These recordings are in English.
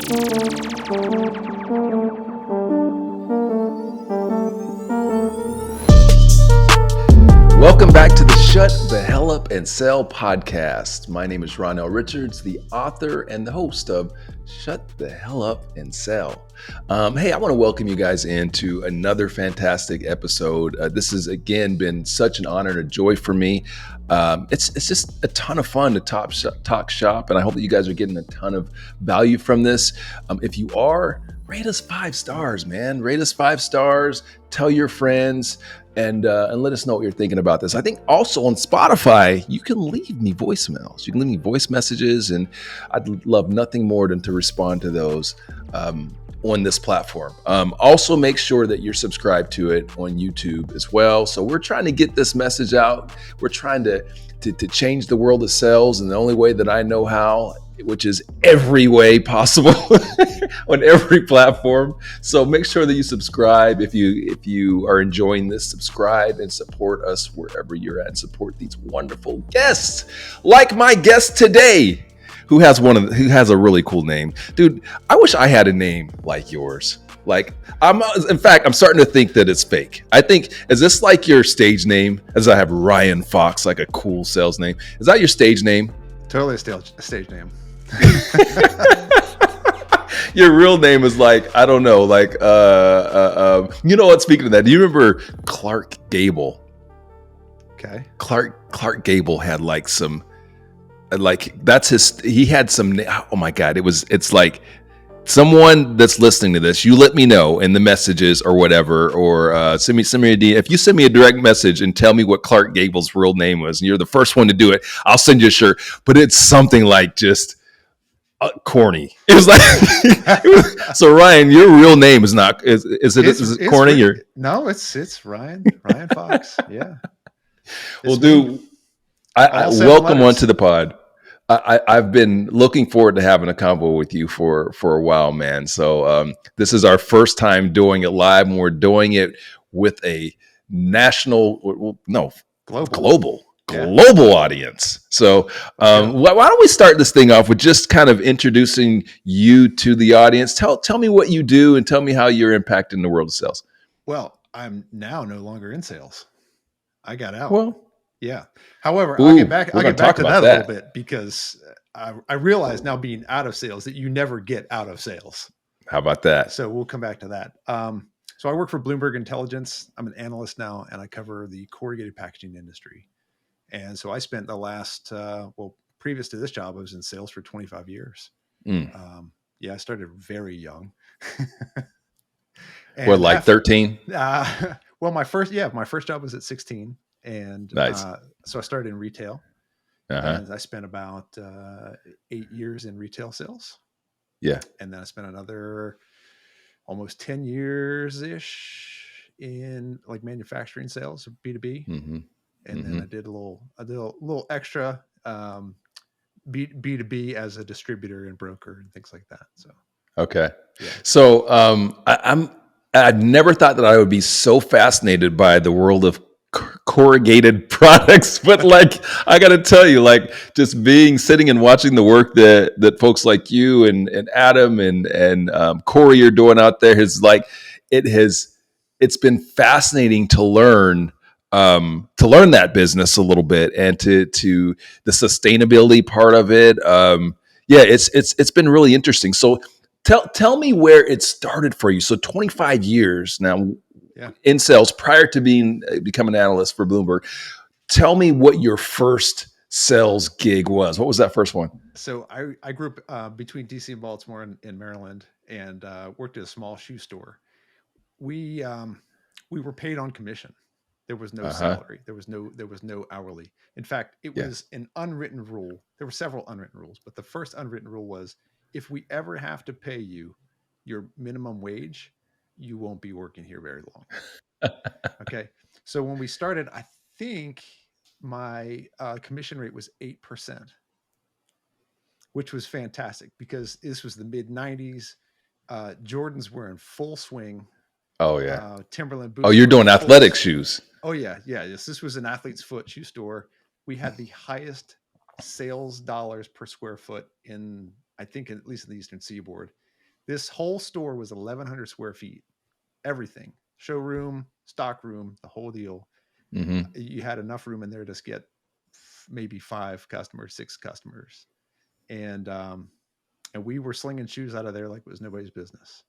Welcome back to the Shut the Hell Up and Sell podcast. My name is 𝘊𝘰𝘳𝘊𝘰𝘳𝘐𝑺, the author and the host of Shut the Hell Up and Sell. Hey, I want to welcome you guys into another fantastic episode. This has again been such an honor and a joy for me. It's just a ton of fun to talk shop, and I hope that you guys are getting a ton of value from this. If you are, rate us 5 stars, man. Rate us 5 stars. Tell your friends. And let us know what you're thinking about this. I think also on Spotify, you can leave me voicemails. You can leave me voice messages, and I'd love nothing more than to respond to those on this platform. Also, make sure that you're subscribed to it on YouTube as well. So we're trying to get this message out. We're trying to change the world of sales, and the only way that I know how, which is every way possible on every platform. So make sure that you subscribe. If you are enjoying this, subscribe and support us wherever you're at, and support these wonderful guests, like my guest today, who has a really cool name. Dude, I wish I had a name like yours. I'm starting to think that it's fake. I think, is this like your stage name? As I have Ryan Fox, like a cool sales name. Is that your stage name? Totally a stage name. Your real name is like, I don't know, like, you know what, speaking of that, do you remember Clark Gable? Okay. Clark Gable had like some, like, he had some, oh my God, it's like, someone that's listening to this, you let me know in the messages or whatever, or send me a DM. If you send me a direct message and tell me what Clark Gable's real name was, and you're the first one to do it, I'll send you a shirt. But it's something like just corny. It was like, so Ryan, your real name is not, is it corny or? No, it's Ryan Fox. Yeah. Well, dude, I welcome onto the pod. I've been looking forward to having a convo with you for a while, man. So this is our first time doing it live, and we're doing it with a global audience. So why don't we start this thing off with just kind of introducing you to the audience? Tell me what you do, and tell me how you're impacting the world of sales. Well, I'm now no longer in sales. I got out. Well, yeah. However, I'll get back to that a little bit, because I realize now, being out of sales, that you never get out of sales. How about that? So we'll come back to that. So I work for Bloomberg Intelligence. I'm an analyst now, and I cover the corrugated packaging industry. And so I spent the last, previous to this job, I was in sales for 25 years. I started very young. What, like 13? My first job was at 16. And nice. So I started in retail, and I spent about 8 years in retail sales. Yeah. And then I spent another almost 10 years-ish in like manufacturing sales, B2B. Mm-hmm. And then I did a little extra B2B as a distributor and broker and things like that. So okay. Yeah. So I'd never thought that I would be so fascinated by the world of corrugated products, but like, I got to tell you, like, just sitting and watching the work that folks like you and Adam and Corey are doing out there it's been fascinating to learn that business a little bit, and to the sustainability part of it. It's been really interesting. So tell me where it started for you. So 25 years now. Yeah. In sales, prior to becoming an analyst for Bloomberg. Tell me what your first sales gig was. What was that first one? So I grew up between DC and Baltimore in Maryland, and worked at a small shoe store. We were paid on commission. There was no salary. There was no hourly. In fact, it was an unwritten rule. There were several unwritten rules, but the first unwritten rule was, if we ever have to pay you your minimum wage, you won't be working here very long. Okay. So when we started, I think my commission rate was 8%, which was fantastic, because this was the mid 90s. Jordans were in full swing. Oh yeah. Timberland boots. Oh, you're doing athletic shoes. Oh yeah. Yeah. Yes. This was an athlete's foot shoe store. We had the highest sales dollars per square foot in, I think, at least in the Eastern Seaboard. This whole store was 1,100 square feet. Everything, showroom, stock room, the whole deal. Mm-hmm. You had enough room in there to get maybe 5 customers, 6 customers, and we were slinging shoes out of there like it was nobody's business.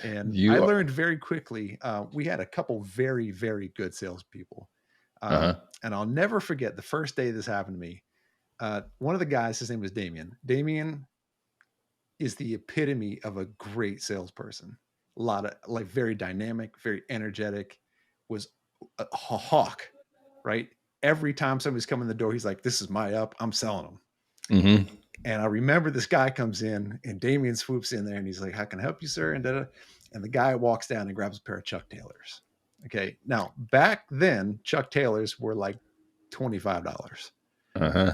And I You are, learned very quickly. We had a couple very, very good salespeople, uh-huh. and I'll never forget the first day this happened to me. One of the guys, his name was Damien. Damien is the epitome of a great salesperson. A lot of like very dynamic, very energetic, was a hawk, right? Every time somebody's coming in the door, he's like, "This is my up. I'm selling them." Mm-hmm. And I remember this guy comes in and Damien swoops in there and he's like, "How can I help you, sir?" And and the guy walks down and grabs a pair of Chuck Taylors. Okay. Now, back then, Chuck Taylors were like $25. Uh-huh.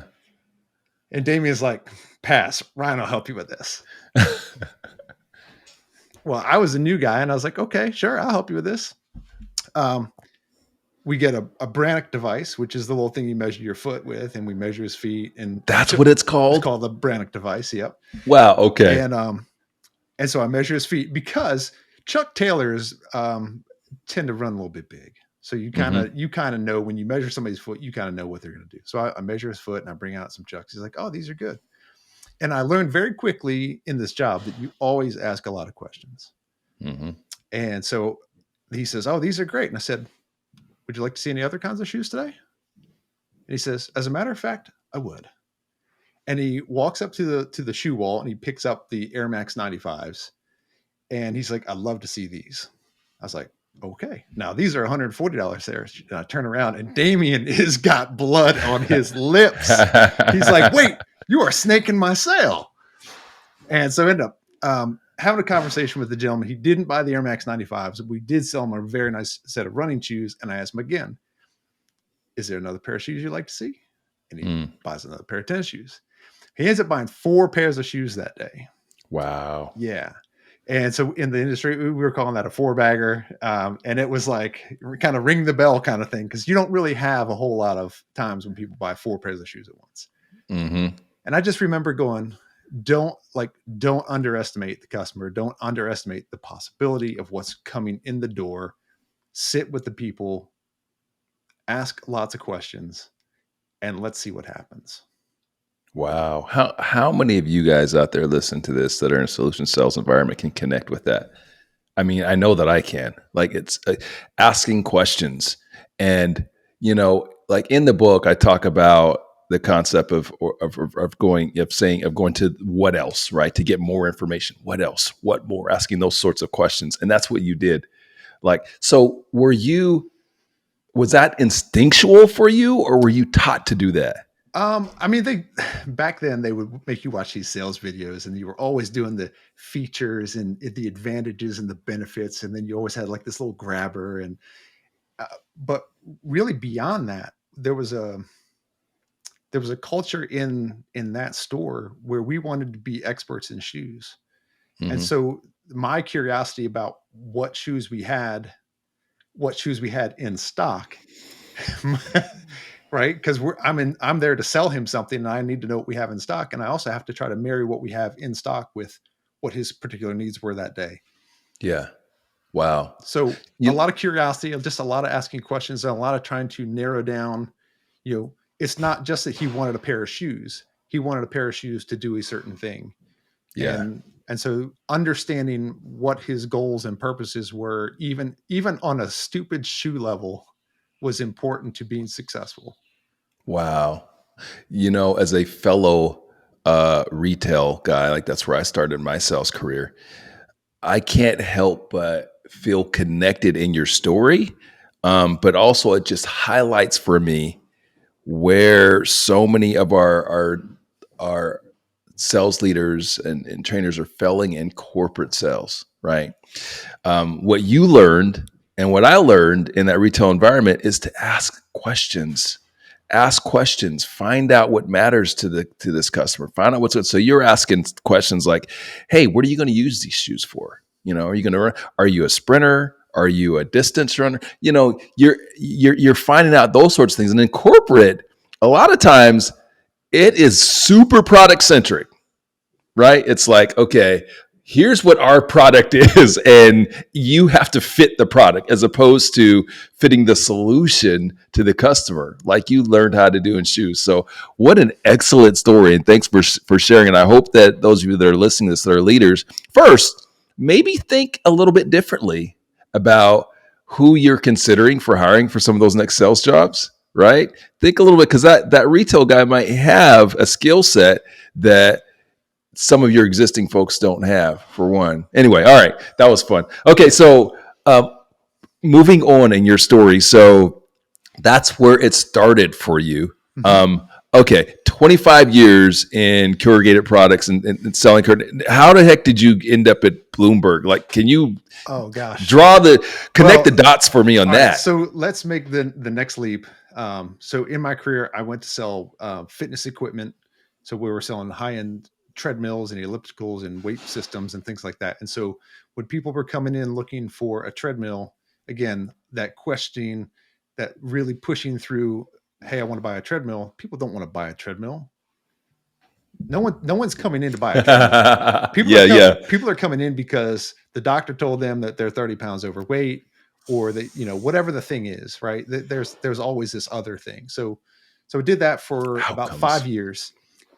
And Damien's like, "Pass. Ryan will help you with this." Well, I was a new guy and I was like, "Okay, sure. I'll help you with this." We get a Brannock device, which is the little thing you measure your foot with, and we measure his feet. And That's what it's called? It's called the Brannock device. Yep. Wow. Okay. And so I measure his feet because Chuck Taylors tend to run a little bit big. So you kind of know when you measure somebody's foot, you kind of know what they're going to do. So I measure his foot and I bring out some Chucks. He's like, "Oh, these are good." And I learned very quickly in this job that you always ask a lot of questions. Mm-hmm. And so he says, "Oh, these are great." And I said, "Would you like to see any other kinds of shoes today?" And he says, "As a matter of fact, I would." And he walks up to the shoe wall and he picks up the Air Max 95s. And he's like, "I'd love to see these." I was like, "Okay." Now these are $140 there. And I turn around and Damien has got blood on his lips. He's like, "Wait, you are snaking my sale." And so I ended up having a conversation with the gentleman. He didn't buy the Air Max 95s. We did sell him a very nice set of running shoes. And I asked him again, "Is there another pair of shoes you'd like to see?" And he buys another pair of tennis shoes. He ends up buying 4 pairs of shoes that day. Wow. Yeah. And so in the industry, we were calling that a 4-bagger. And it was like kind of ring the bell kind of thing, because you don't really have a whole lot of times when people buy 4 pairs of shoes at once. Mm-hmm. And I just remember going, don't underestimate the customer. Don't underestimate the possibility of what's coming in the door. Sit with the people, ask lots of questions, and let's see what happens. Wow. How many of you guys out there listening to this that are in a solution sales environment can connect with that? I mean, I know that I can. Like, it's asking questions. And, like in the book, I talk about the concept of going to what else, right? To get more information. What else? What more? Asking those sorts of questions. And that's what you did. Like, so was that instinctual for you, or were you taught to do that? I mean, back then they would make you watch these sales videos and you were always doing the features and the advantages and the benefits. And then you always had like this little grabber. And, but really beyond that, there was a culture in that store where we wanted to be experts in shoes. Mm-hmm. And so my curiosity about what shoes we had in stock, right? Because I'm there to sell him something and I need to know what we have in stock. And I also have to try to marry what we have in stock with what his particular needs were that day. Yeah. Wow. So a lot of curiosity, just a lot of asking questions, and a lot of trying to narrow down, it's not just that he wanted a pair of shoes. He wanted a pair of shoes to do a certain thing. Yeah. And so understanding what his goals and purposes were, even on a stupid shoe level, was important to being successful. Wow. As a fellow retail guy, like that's where I started my sales career, I can't help but feel connected in your story. But also it just highlights for me where so many of our sales leaders and trainers are failing in corporate sales, right? What you learned and what I learned in that retail environment is to ask questions. Ask questions. Find out what matters to this customer. Find out what's good. So you're asking questions like, "Hey, what are you going to use these shoes for? Are you going to run? Are you a sprinter? Are you a distance runner?" You're finding out those sorts of things. And in corporate, a lot of times it is super product centric, right? It's like, okay, here's what our product is, and you have to fit the product as opposed to fitting the solution to the customer, like you learned how to do in shoes. So, what an excellent story, and thanks for sharing. And I hope that those of you that are listening to this, that are leaders, first maybe think a little bit differently about who you're considering for hiring for some of those next sales jobs. Right? Think a little bit, because that retail guy might have a skill set that some of your existing folks don't have, for one. Anyway, all right, that was fun. Okay, so moving on in your story, so that's where it started for you. Okay, 25 years in corrugated products and selling. How the heck did you end up at Bloomberg? Like, can you connect the dots for me on that? Right, so let's make the next leap. So in my career, I went to sell fitness equipment. So we were selling high-end treadmills and ellipticals and weight systems and things like that. And so when people were coming in looking for a treadmill, again, that questioning, that really pushing through, hey, I want to buy a treadmill. People don't want to buy a treadmill. No one's coming in to buy a treadmill. People are coming in because the doctor told them that they're 30 pounds overweight, or that, whatever the thing is, right? There's always this other thing. So we did that for about 5 years.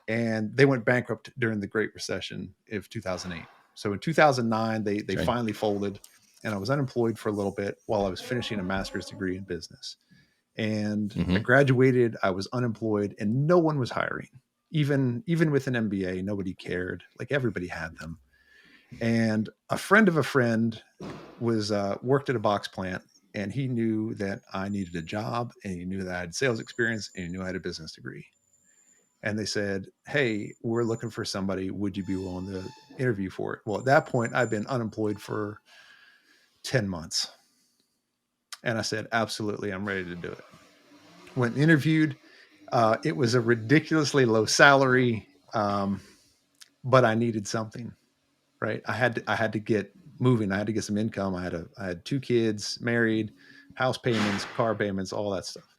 And they went bankrupt during the Great Recession of 2008. So in 2009, they finally folded, and I was unemployed for a little bit while I was finishing a master's degree in business. And I graduated, I was unemployed, and no one was hiring. Even with an MBA, nobody cared. Like, everybody had them. And a friend of a friend was worked at a box plant, and he knew that I needed a job, and he knew that I had sales experience, and he knew I had a business degree. And they said, hey, we're looking for somebody. Would you be willing to interview for it? Well, at that point, I've been unemployed for 10 months. And I said, absolutely, I'm ready to do it. Went interviewed. It was a ridiculously low salary, but I needed something, right? I had to get moving. I had to get some income. I had 2 kids, married, house payments, car payments, all that stuff.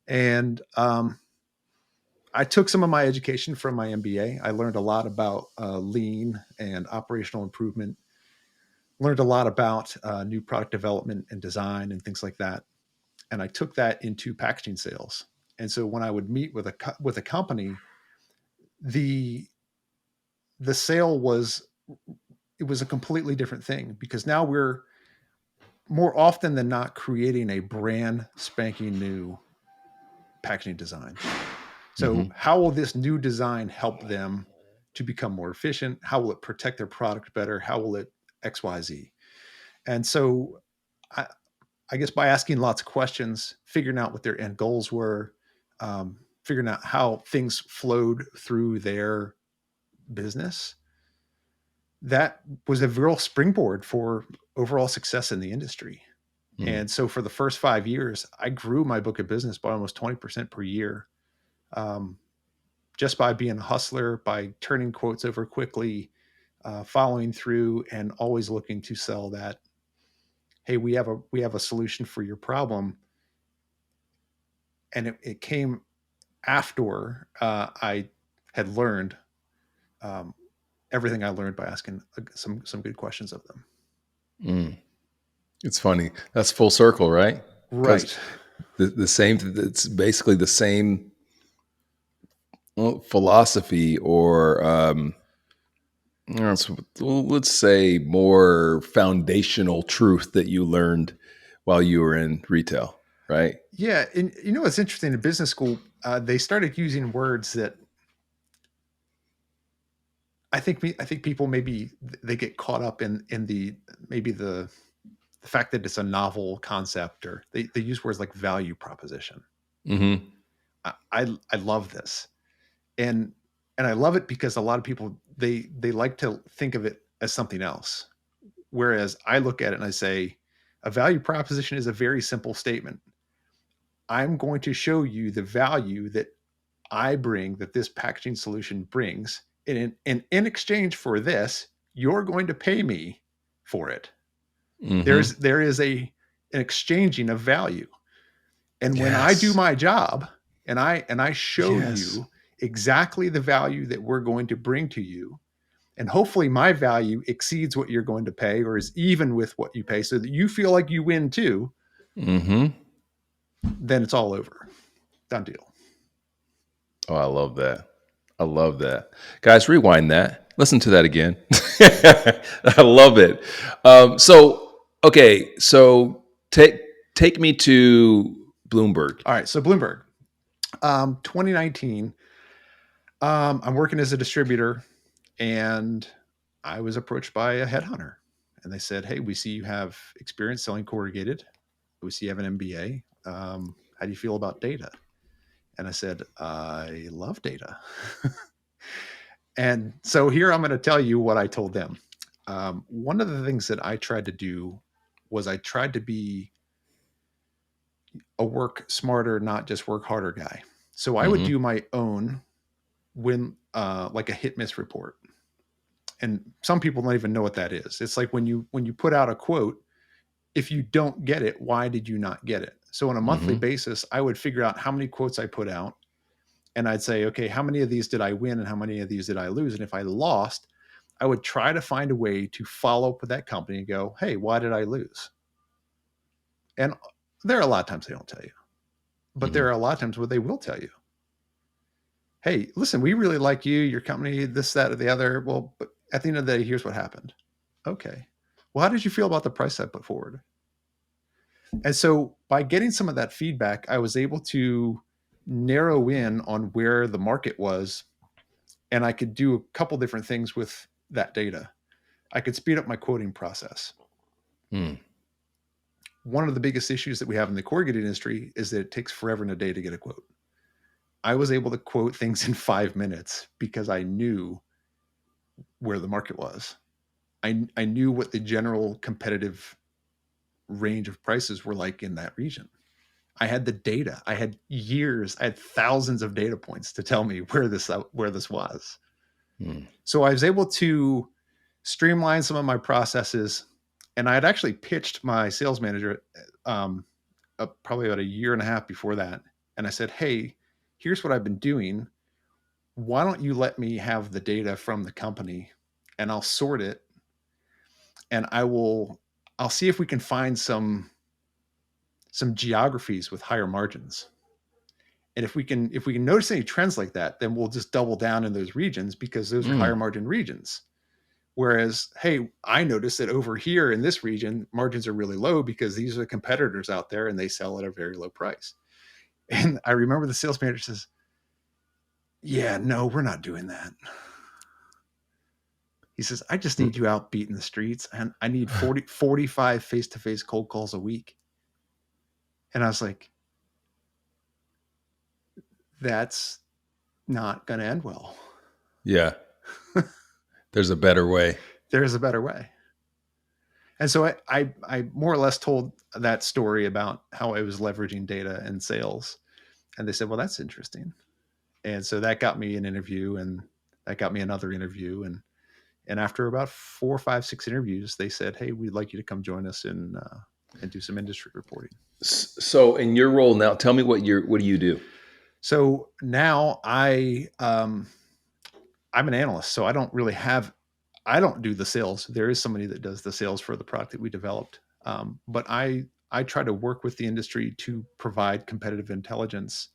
And I took some of my education from my MBA. I learned a lot about lean and operational improvement, learned a lot about new product development and design and things like that. And I took that into packaging sales. And so when I would meet with a company, the sale was a completely different thing, because now we're more often than not creating a brand spanking new packaging design. So how will this new design help them to become more efficient? How will it protect their product better? How will it XYZ? And so I guess by asking lots of questions, figuring out what their end goals were, figuring out how things flowed through their business, that was a real springboard for overall success in the industry. And so for the first 5 years, I grew my book of business by almost 20% per year. Just by being a hustler, by turning quotes over quickly, following through, and always looking to sell that, hey, we have a solution for your problem. And it came after I had learned everything I learned by asking some good questions of them. It's funny. That's full circle, right? Right. The same. It's basically the same philosophy, or let's say more foundational truth that you learned while you were in retail, right? Yeah, and what's interesting, in business school, they started using words that I think people, maybe they get caught up in the fact that it's a novel concept, or they use words like value proposition. I love this. And I love it because a lot of people, they like to think of it as something else. Whereas I look at it and I say, a value proposition is a very simple statement. I'm going to show you the value that I bring, that this packaging solution brings. And in exchange for this, you're going to pay me for it. There is an exchanging of value. And when I do my job and I show you exactly the value that we're going to bring to you, And hopefully my value exceeds what you're going to pay or is even with what you pay so that you feel like you win too. Mm-hmm. Then it's all over. Done deal. Oh, I love that. I love that. Guys, rewind that. Listen to that again. I love it. Okay. So take me to Bloomberg. All right. So Bloomberg, 2019, I'm working as a distributor and I was approached by a headhunter and they said, "Hey, we see you have experience selling corrugated. We see you have an MBA. How do you feel about data?" And I said, "I love data." And so here I'm going to tell you what I told them. One of the things that I tried to do was I tried to be a work smarter, not just work harder guy. So I would Mm-hmm. do my own like a hit miss report. And some people don't even know what that is. It's like when you put out a quote, if you don't get it, why did you not get it? So on a monthly Mm-hmm. basis, I would figure out how many quotes I put out and I'd say, okay, how many of these did I win and how many of these did I lose? And if I lost, I would try to find a way to follow up with that company and go, "Hey, why did I lose?" And there are a lot of times they don't tell you, but Mm-hmm. there are a lot of times where they will tell you, "Hey, listen, we really like you, your company, this, that, or the other. Well, but at the end of the day, here's what happened." Okay. Well, how did you feel about the price I put forward? And so by getting some of that feedback, I was able to narrow in on where the market was, and I could do a couple different things with that data. I could speed up my quoting process. Mm. One of the biggest issues that we have in the corrugated industry is that it takes forever and a day to get a quote. I was able to quote things in 5 minutes because I knew where the market was. I knew what the general competitive range of prices were like in that region. I had the data. I had years. I had thousands of data points to tell me where this was. Mm. So I was able to streamline some of my processes, and I had actually pitched my sales manager probably about a year and a half before that, and I said, "Hey, here's what I've been doing. Why don't you let me have the data from the company, and I'll sort it, and I'll see if we can find some geographies with higher margins." And if we can notice any trends like that, then we'll just double down in those regions because those are higher Mm. margin regions. Whereas, hey, I noticed that over here in this region, margins are really low because these are the competitors out there and they sell at a very low price. And I remember the sales manager says, "Yeah, no, we're not doing that." He says, "I just need you out beating the streets and I need 45 face-to-face cold calls a week." And I was like, that's not going to end well. Yeah. There's a better way. There is a better way. And so I more or less told that story about how I was leveraging data and sales. And they said, "Well, that's interesting." And so that got me an interview and that got me another interview. And after about 4, 5, 6 interviews, they said, "Hey, we'd like you to come join us and do some industry reporting." So in your role now, tell me what do you do? So now I'm an analyst, so I don't do the sales. There is somebody that does the sales for the product that we developed. But I try to work with the industry to provide competitive intelligence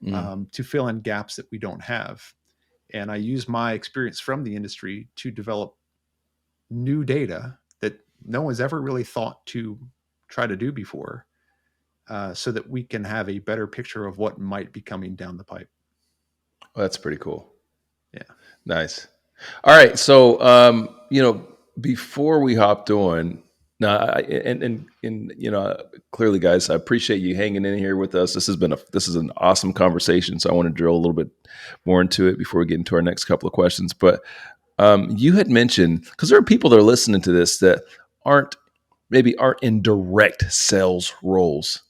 Mm. to fill in gaps that we don't have. And I use my experience from the industry to develop new data that no one's ever really thought to try to do before, so that we can have a better picture of what might be coming down the pipe. Well, that's pretty cool. Yeah. Nice. All right. So, before we hopped on, now, clearly, guys, I appreciate you hanging in here with us. This is an awesome conversation. So I want to drill a little bit more into it before we get into our next couple of questions. But you had mentioned, because there are people that are listening to this that aren't in direct sales roles.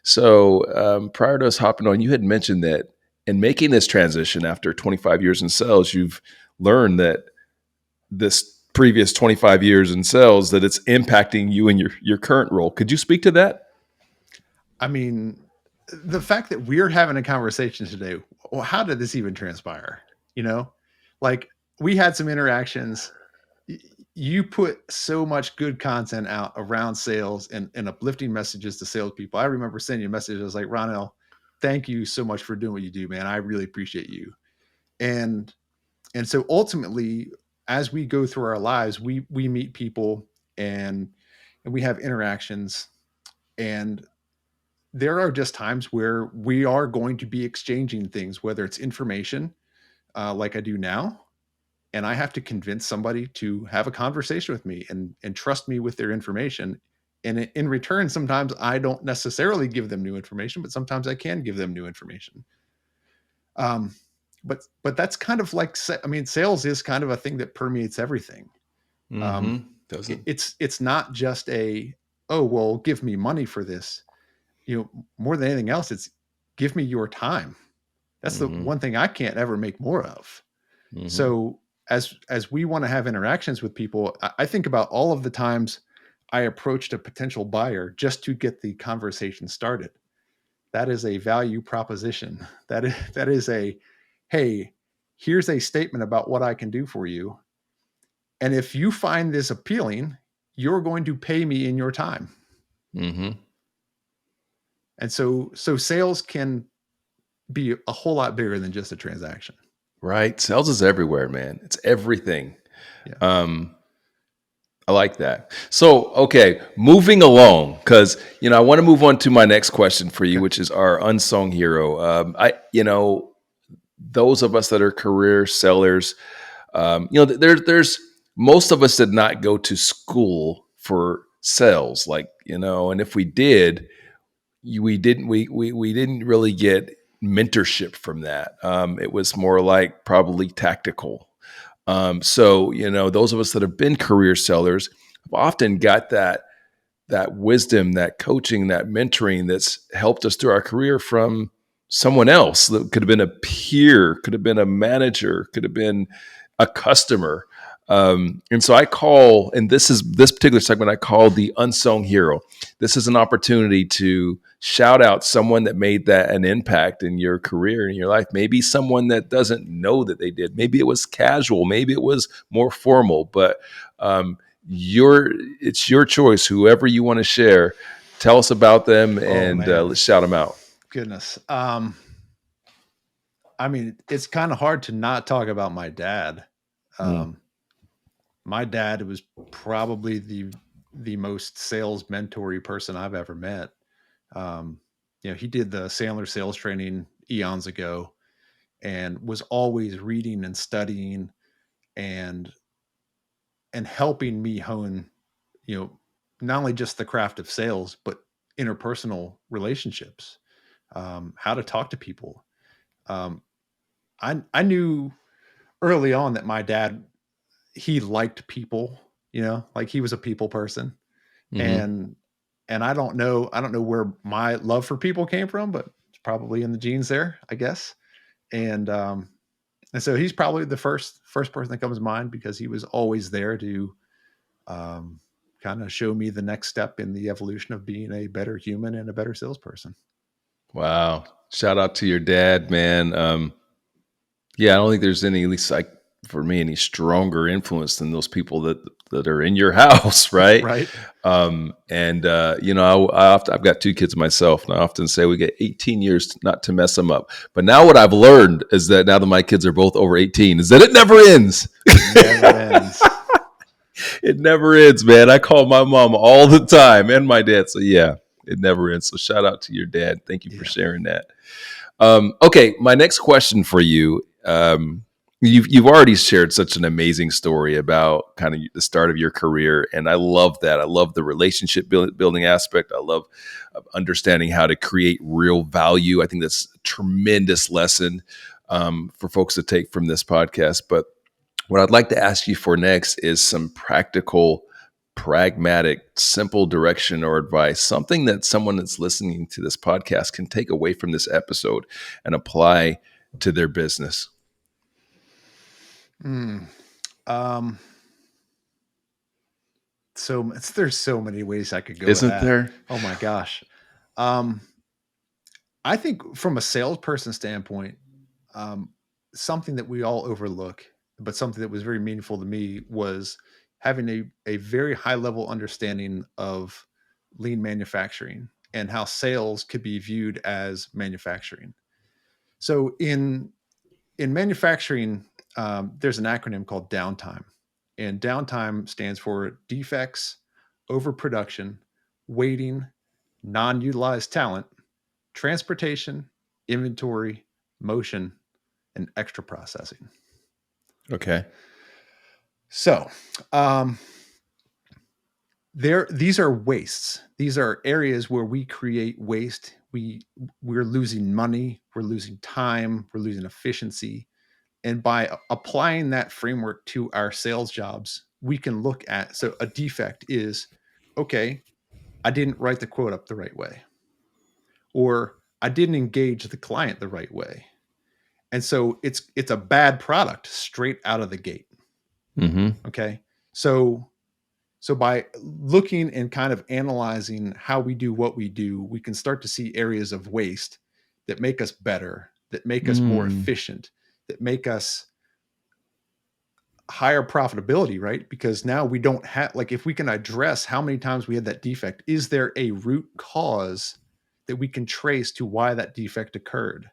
So prior to us hopping on, you had mentioned that in making this transition after 25 years in sales, you've learned that this previous 25 years in sales, that it's impacting you in your current role. Could you speak to that? I mean, the fact that we're having a conversation today, well, how did this even transpire? You know, like we had some interactions. You put so much good content out around sales and uplifting messages to salespeople. I remember sending you a message. I was like, Ronell, thank you so much for doing what you do, man. I really appreciate you. And so ultimately, as we go through our lives, we meet people and we have interactions, and there are just times where we are going to be exchanging things, whether it's information, like I do now, and I have to convince somebody to have a conversation with me and trust me with their information. And in return, sometimes I don't necessarily give them new information, but sometimes I can give them new information. Um, but that's kind of like, I mean, sales is kind of a thing that permeates everything. Um, Doesn't. it's not just a, oh well, give me money for this. You know, more than anything else, it's give me your time. That's the one thing I can't ever make more of. So as we want to have interactions with people, I think about all of the times I approached a potential buyer just to get the conversation started. That is a value proposition. That is a, hey, here's a statement about what I can do for you. And if you find this appealing, you're going to pay me in your time. And so sales can be a whole lot bigger than just a transaction. Right. Sales is everywhere, man. It's everything. Yeah. I like that. So, okay, moving along, because I want to move on to my next question for you, which is our unsung hero. Those of us that are career sellers, there's most of us did not go to school for sales, and if we did, we didn't really get mentorship from that. It was more like probably tactical. So, those of us that have been career sellers have often got that wisdom, that coaching, that mentoring that's helped us through our career from someone else. That could have been a peer, could have been a manager, could have been a customer. And so I call, and this particular segment I call the unsung hero. This is an opportunity to shout out someone that made an impact in your career, in your life. Maybe someone that doesn't know that they did. Maybe it was casual. Maybe it was more formal. But it's your choice. Whoever you want to share, tell us about them, and let's shout them out. Goodness. I mean, it's kind of hard to not talk about my dad. My dad was probably the most sales mentory person I've ever met. He did the Sandler sales training eons ago and was always reading and studying and helping me hone, not only just the craft of sales, but interpersonal relationships, how to talk to people. I knew early on that my dad, he liked people, like he was a people person. And I don't know where my love for people came from, but it's probably in the genes there, I guess. And so he's probably the first person that comes to mind, because he was always there to kind of show me the next step in the evolution of being a better human and a better salesperson. Wow. Shout out to your dad, man. Yeah, I don't think there's any, at least for me, any stronger influence than those people that are in your house, right? Right. I've got 2 kids myself, and I often say we get 18 years not to mess them up. But now what I've learned is that now that my kids are both over 18, is that it never ends. It never ends. It never ends, man. I call my mom all the time and my dad. So yeah, it never ends. So shout out to your dad. Thank you for sharing that. Okay, my next question for you. You've already shared such an amazing story about kind of the start of your career, and I love that. I love the relationship building aspect. I love understanding how to create real value. I think that's a tremendous lesson for folks to take from this podcast. But what I'd like to ask you for next is some practical, pragmatic, simple direction or advice, something that someone that's listening to this podcast can take away from this episode and apply to their business. So there's so many ways I could go. Isn't there? Oh my gosh. I think from a salesperson standpoint, something that we all overlook but something that was very meaningful to me was having a very high level understanding of lean manufacturing and how sales could be viewed as manufacturing. So in manufacturing, there's an acronym called downtime, and downtime stands for defects, overproduction, waiting, non-utilized talent, transportation, inventory, motion, and extra processing. Okay. So, these are wastes. These are areas where we create waste. We're losing money, we're losing time, we're losing efficiency. And by applying that framework to our sales jobs, we can look at, so a defect is, okay, I didn't write the quote up the right way, or I didn't engage the client the right way. And so it's a bad product straight out of the gate. Mm-hmm. Okay. So by looking and kind of analyzing how we do what we do, we can start to see areas of waste that make us better, that make us more efficient, that make us higher profitability, right? Because now we don't have, like, if we can address how many times we had that defect, is there a root cause that we can trace to why that defect occurred?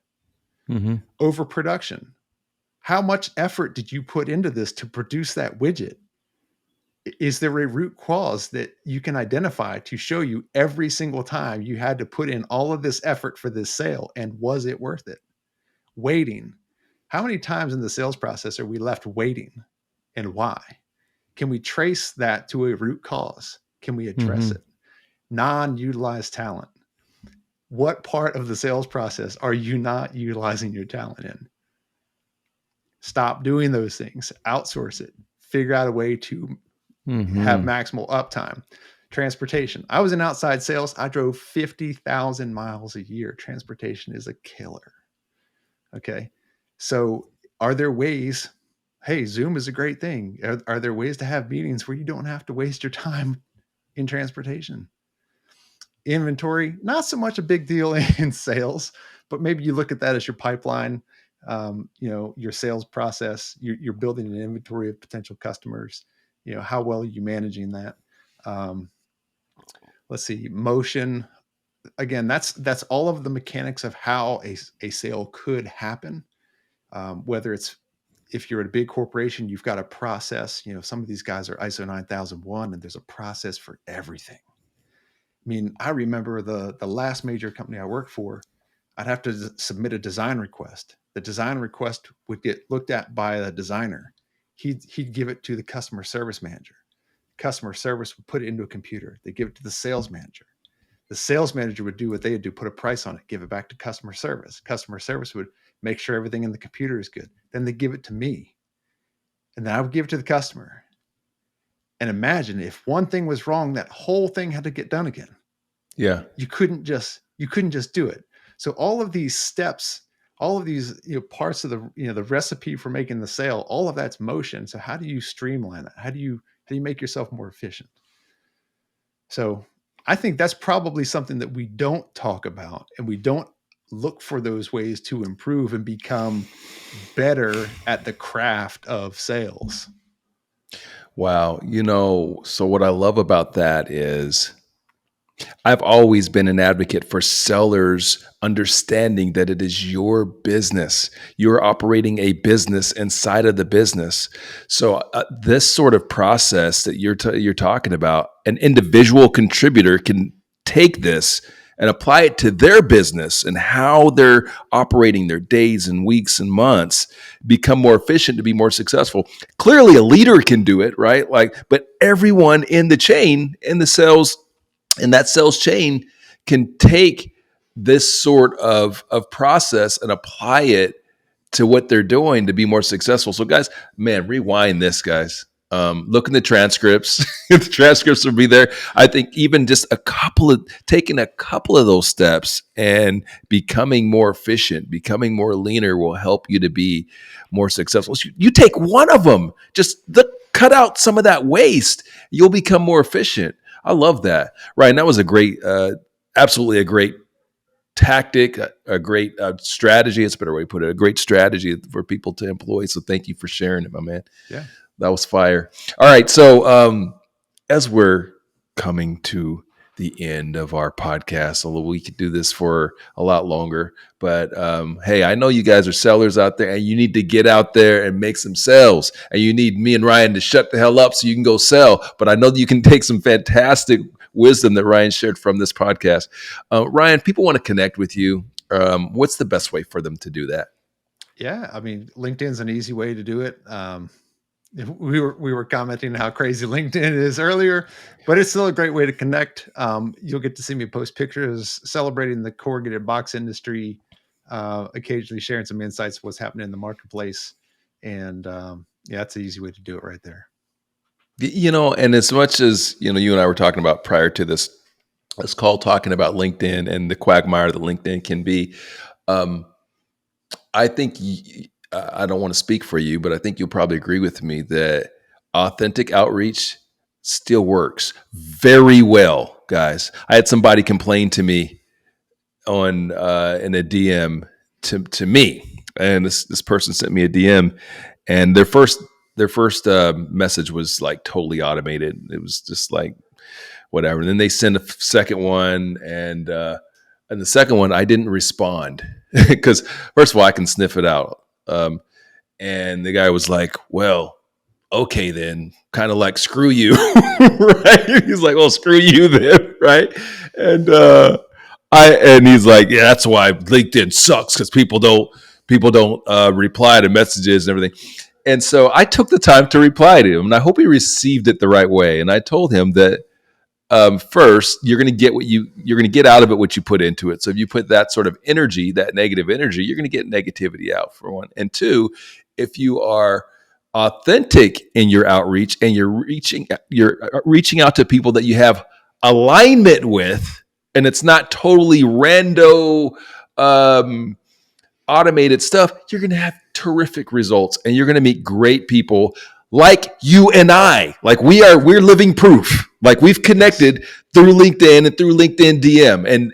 Mm-hmm. Overproduction. How much effort did you put into this to produce that widget? Is there a root cause that you can identify to show you every single time you had to put in all of this effort for this sale, and was it worth it? Waiting. How many times in the sales process are we left waiting, and why? Can we trace that to a root cause? Can we address it? Non-utilized talent. What part of the sales process are you not utilizing your talent in? Stop doing those things. Outsource it. Figure out a way to have maximal uptime. Transportation. I was in outside sales. I drove 50,000 miles a year. Transportation is a killer. Okay. So are there ways? Hey, Zoom is a great thing. Are there ways to have meetings where you don't have to waste your time in transportation? Inventory, not so much a big deal in sales, but maybe you look at that as your pipeline, your sales process. You're building an inventory of potential customers. How well are you managing that? Let's see, motion. Again, that's all of the mechanics of how a sale could happen. Whether it's, if you're at a big corporation, you've got a process. Some of these guys are ISO 9001, and there's a process for everything. I mean, I remember the last major company I worked for, I'd have to submit a design request. The design request would get looked at by the designer. He'd give it to the customer service manager. Customer service would put it into a computer. They give it to the sales manager. The sales manager would do what they would do, put a price on it, give it back to customer service. Customer service would make sure everything in the computer is good. Then they give it to me. And then I would give it to the customer. And imagine if one thing was wrong, that whole thing had to get done again. Yeah. You couldn't just do it. So all of these steps, all of these parts of the recipe for making the sale, all of that's motion. So how do you streamline that? How do you make yourself more efficient? So I think that's probably something that we don't talk about, and we don't look for those ways to improve and become better at the craft of sales. Wow. So what I love about that is I've always been an advocate for sellers understanding that it is your business. You're operating a business inside of the business. So this sort of process that you're talking about, an individual contributor can take this and apply it to their business and how they're operating their days and weeks and months, become more efficient to be more successful. Clearly, a leader can do it, right? But everyone in the chain, in the sales, in that sales chain, can take this sort of process and apply it to what they're doing to be more successful. So guys, man, rewind this, guys. Look in the transcripts. The transcripts will be there. I think even just taking a couple of those steps and becoming more efficient, becoming more leaner will help you to be more successful. So you take one of them, cut out some of that waste. You'll become more efficient. I love that. Ryan, that was absolutely a great tactic, a great strategy. It's a better way to put it. A great strategy for people to employ. So thank you for sharing it, my man. Yeah. That was fire. All right. So as we're coming to the end of our podcast, although we could do this for a lot longer, but hey, I know you guys are sellers out there, and you need to get out there and make some sales, and you need me and Ryan to shut the hell up so you can go sell. But I know that you can take some fantastic wisdom that Ryan shared from this podcast. Ryan, people want to connect with you. What's the best way for them to do that? Yeah, I mean, LinkedIn's an easy way to do it. We were commenting how crazy LinkedIn is earlier, but it's still a great way to connect. You'll get to see me post pictures celebrating the corrugated box industry, occasionally sharing some insights of what's happening in the marketplace. And yeah, it's an easy way to do it right there. And as much as, you and I were talking about prior to this call, talking about LinkedIn and the quagmire that LinkedIn can be, I think I don't want to speak for you, but I think you'll probably agree with me that authentic outreach still works very well, guys. I had somebody complain to me in a DM to me, and this person sent me a DM, and their first message was like totally automated. It was just like whatever. And then they send a second one, and the second one I didn't respond because first of all I can sniff it out. And the guy was like, well, okay, then, kind of like, screw you. Right? He's like, well, screw you then. Right. And he's like, yeah, that's why LinkedIn sucks, because people don't reply to messages and everything. And so I took the time to reply to him, and I hope he received it the right way. And I told him that, first, you're going to get out of it what you put into it. So if you put that sort of energy, that negative energy, you're going to get negativity out, for one. And two, if you are authentic in your outreach and you're reaching out to people that you have alignment with, and it's not totally rando, automated stuff, you're going to have terrific results, and you're going to meet great people like you and I. Like we're living proof. Like we've connected through LinkedIn and through LinkedIn DM, and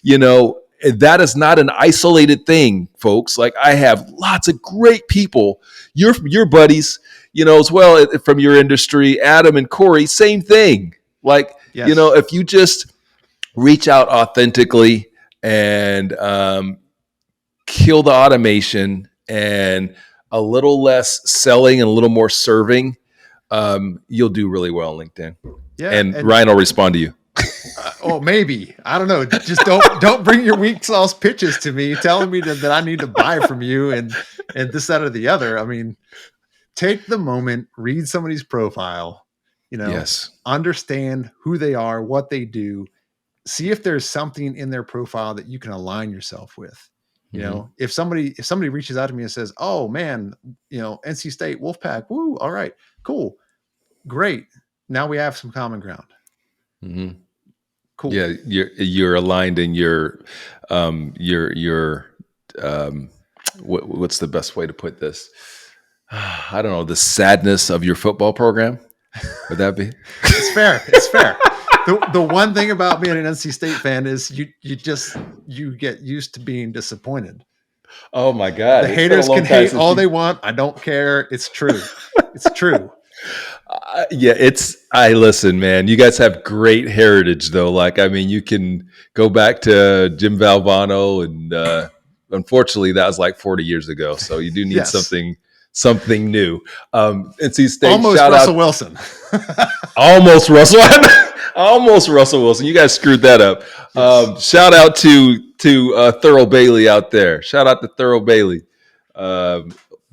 yes. That is not an isolated thing, folks. Like I have lots of great people, your buddies, as well from your industry, Adam and Corey, same thing. Like, yes. If you just reach out authentically and kill the automation and a little less selling and a little more serving, you'll do really well on LinkedIn. Yeah, and Ryan will respond to you. Maybe. I don't know. Just don't bring your weak sauce pitches to me telling me that I need to buy from you and this, that, or the other. I mean, take the moment, read somebody's profile, yes. Understand who they are, what they do, see if there's something in their profile that you can align yourself with. If somebody reaches out to me and says, oh man, NC State Wolfpack, woo, all right, cool, great. Now we have some common ground. Mm-hmm. Cool. Yeah, you're aligned in your what's the best way to put this? I don't know, the sadness of your football program. Would that be? It's fair. It's fair. The one thing about being an NC State fan is you get used to being disappointed. Oh my God. The haters can hate all they want. I don't care. It's true. It's true. Listen, man, you guys have great heritage though. Like, I mean, you can go back to Jim Valvano, and unfortunately that was like 40 years ago. So you do need yes. something new. NC State, almost shout Russell out, Wilson. Almost Russell Wilson. You guys screwed that up. Yes. Shout out to 𝘉𝑭 Bailey out there. Shout out to 𝘉𝑭 Bailey.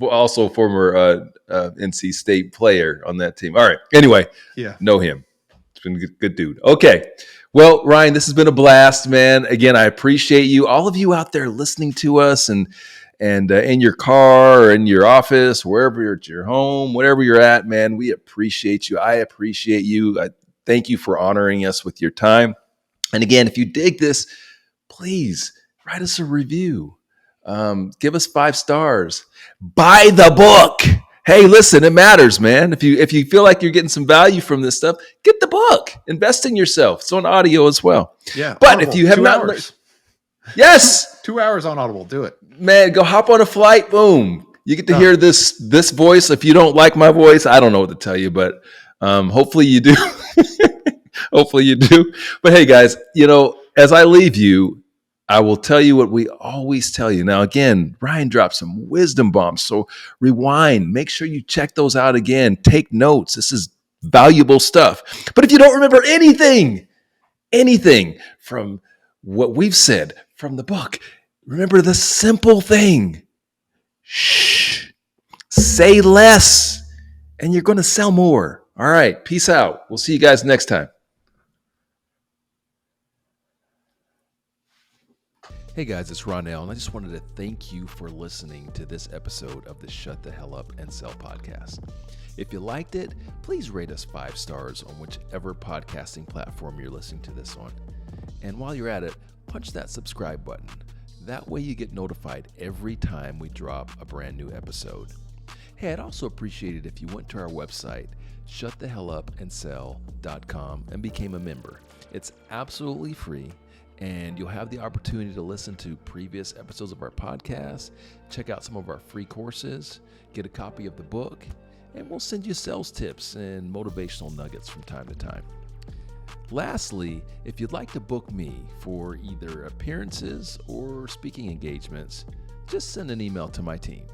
Also former NC State player on that team. All right. Anyway, know him. It's been a good dude. Okay. Well, Ryan, this has been a blast, man. Again, I appreciate you. All of you out there listening to us, and in your car or in your office, wherever you're at your home, whatever you're at, man, we appreciate you. I appreciate you. I thank you for honoring us with your time. And again, if you dig this, please write us a review. Give us 5 stars. Buy the book. Hey, listen, it matters, man. If you feel like you're getting some value from this stuff, get the book. Invest in yourself. It's on audio as well. Yeah. But if you have not, Yes, 2 hours on Audible. Do it. man. Go hop on a flight. Boom. You get to hear this voice. If you don't like my voice, I don't know what to tell you, but hopefully you do. Hopefully you do. But hey, guys, as I leave you, I will tell you what we always tell you. Now, again, Ryan dropped some wisdom bombs. So rewind. Make sure you check those out again. Take notes. This is valuable stuff. But if you don't remember anything from what we've said from the book, remember the simple thing. Shh. Say less, and you're going to sell more. All right. Peace out. We'll see you guys next time. Hey guys, it's Ronell, and I just wanted to thank you for listening to this episode of the Shut the Hell Up and Sell podcast. If you liked it, please rate us 5 stars on whichever podcasting platform you're listening to this on. And while you're at it, punch that subscribe button. That way you get notified every time we drop a brand new episode. Hey, I'd also appreciate it if you went to our website, 𝘊𝘯𝘢𝘺𝘊𝘰𝘳𝘳𝘠𝑒𝑙𝑢𝑝 and became a member. It's absolutely free, and you'll have the opportunity to listen to previous episodes of our podcast, check out some of our free courses, get a copy of the book, and we'll send you sales tips and motivational nuggets from time to time. Lastly, if you'd like to book me for either appearances or speaking engagements, just send an email to my team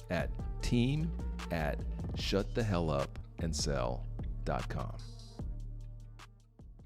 at team@shutthehellupandSell.com.